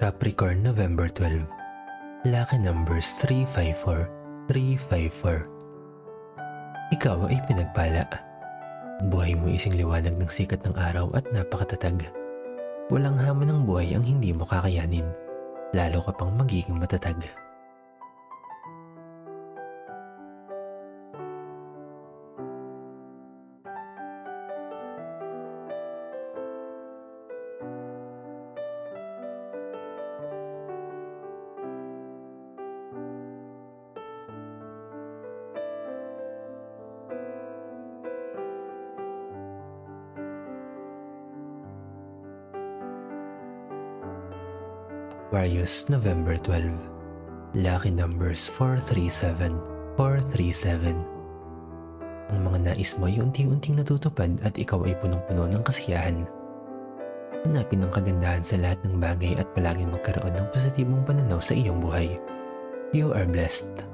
Capricorn, November 12. Lucky numbers 354, 354. Ikaw ay pinagpala. Buhay mo isang liwanag ng sikat ng araw at napakatatag. Walang hamon ng buhay ang hindi mo kakayanin, lalo ka pang magiging matatag. Aquarius, November 12. Lucky numbers 437, 437. Ang mga nais mo ay unti-unting natutupad at ikaw ay punong-puno ng kasiyahan. Hanapin ang kagandahan sa lahat ng bagay at palaging magkaroon ng positibong pananaw sa iyong buhay. You are blessed.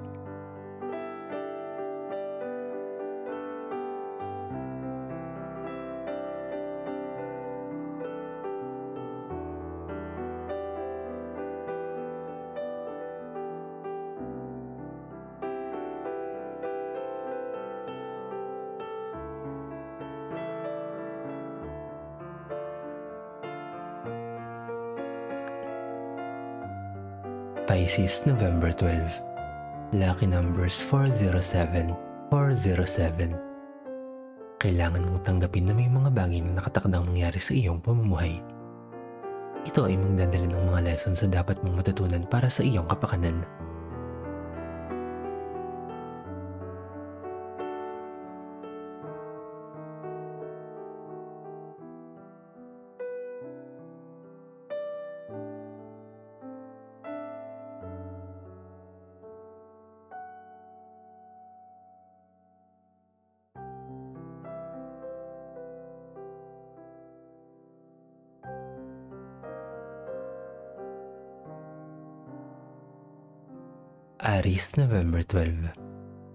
Pisces, November 12. Lucky numbers 407, 407. Kailangan mong tanggapin na may mga bagay na nakatakdang mangyari sa iyong pamumuhay. Ito ay magdadala ng mga lessons na dapat mong matutunan para sa iyong kapakanan. Aries, November 12.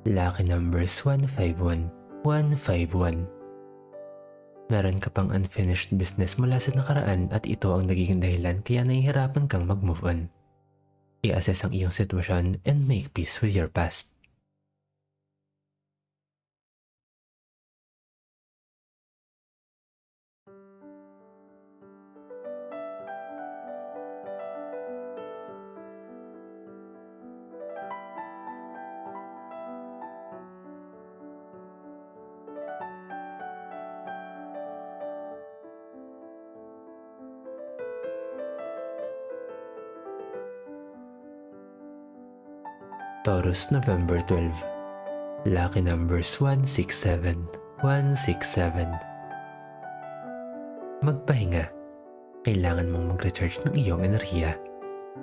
Lucky numbers 151, 151. Meron ka pang unfinished business mula sa nakaraan at ito ang nagiging dahilan kaya nahihirapan kang mag-move on. I-assess ang iyong sitwasyon and make peace with your past. Taurus, November 12. Lucky numbers 167, 167. Magpahinga. Kailangan mong mag-recharge ng iyong enerhiya.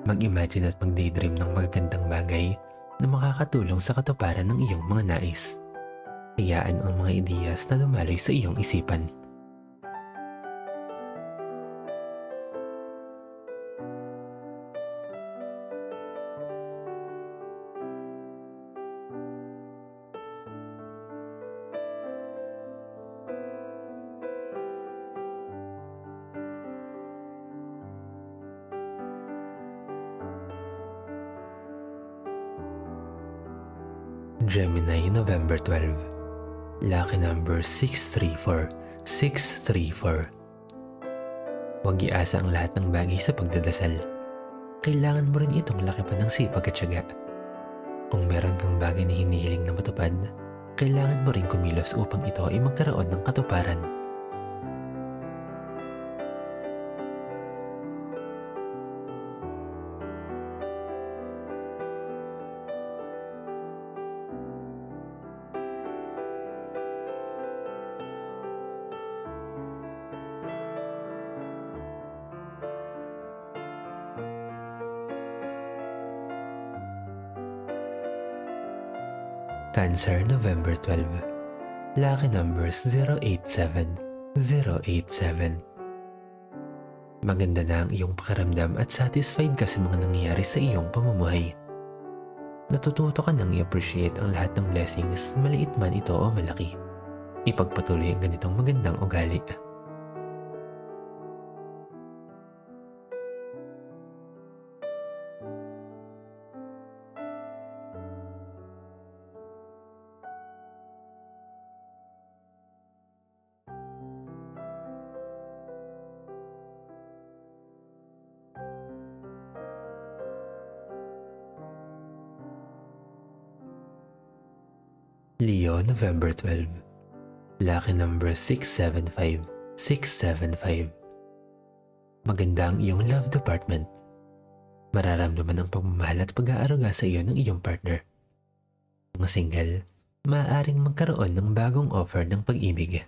Mag-imagine at mag-daydream ng magagandang bagay na makakatulong sa katuparan ng iyong mga nais. Hayaan ang mga ideyas na dumaloy sa iyong isipan. Gemini, November 12. Lucky number 634, 634. Huwag iasa ang lahat ng bagay sa pagdadasal. Kailangan mo rin itong lakipan ng sipag at tiyaga. Kung meron kang bagay na hinihiling na matupad, kailangan mo rin kumilos upang ito ay magkaroon ng katuparan. Cancer, November 12. Lucky numbers 087, 087. Maganda na ang iyong pakiramdam at satisfied ka sa mga nangyayari sa iyong pamumuhay. Natututo ka nang i-appreciate ang lahat ng blessings, maliit man ito o malaki. Ipagpatuloy ang ganitong magandang ugali. Leo, November 12. Lucky number 675. 675. Maganda ang iyong love department. Mararamdaman ang pagmamahal at pag-aaruga sa iyo ng iyong partner. Mga single, maaaring magkaroon ng bagong offer ng pag-ibig.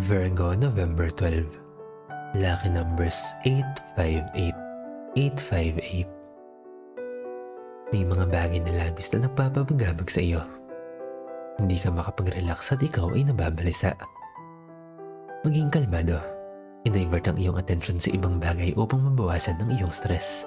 Virgo, November 12. Lucky numbers 858. 858. May mga bagay na labis na nagpapabagabag sa iyo. Hindi ka makapag-relax at ikaw ay nababalisa. Maging kalmado. I-divert ang iyong atensyon sa ibang bagay upang mabawasan ang iyong stress.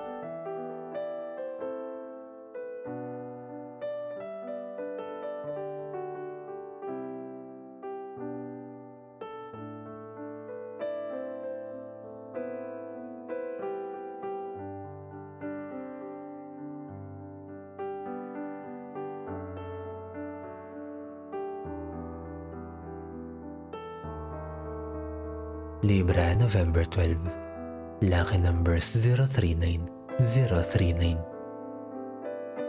Libra, November 12. Lucky numbers 039. 039.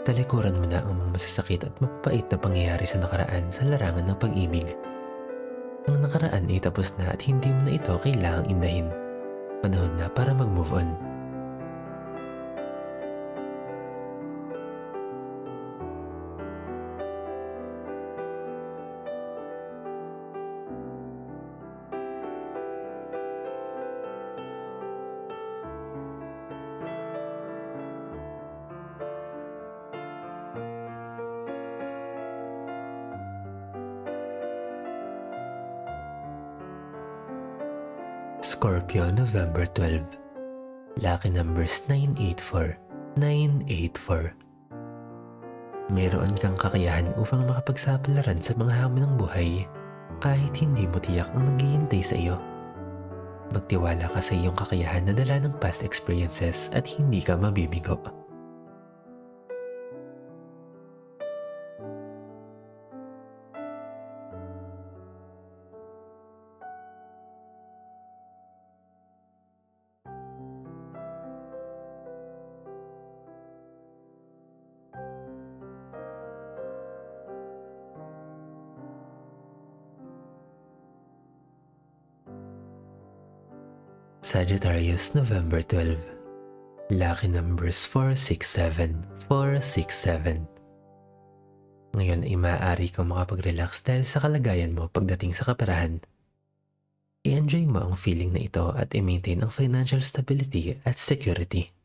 Talikuran mo na ang mga masasakit at mapapait na pangyayari sa nakaraan sa larangan ng pag-ibig. Ang nakaraan ay tapos na at hindi mo na ito kailangang indahin. Panahon na para mag-move on. Scorpio, November 12. Lucky numbers 984. 984. Mayroon kang kakayahan upang makapagsapalaran sa mga hamon ng buhay kahit hindi mo tiyak ang naghihintay sa iyo. Magtiwala ka sa iyong kakayahan na dala ng past experiences at hindi ka mabibigo. Sagittarius, November 12. Lucky numbers 467. 467. Ngayon ay maaari kang makapag-relax dahil sa kalagayan mo pagdating sa kaperahan. I-enjoy mo ang feeling na ito at i-maintain ang financial stability at security.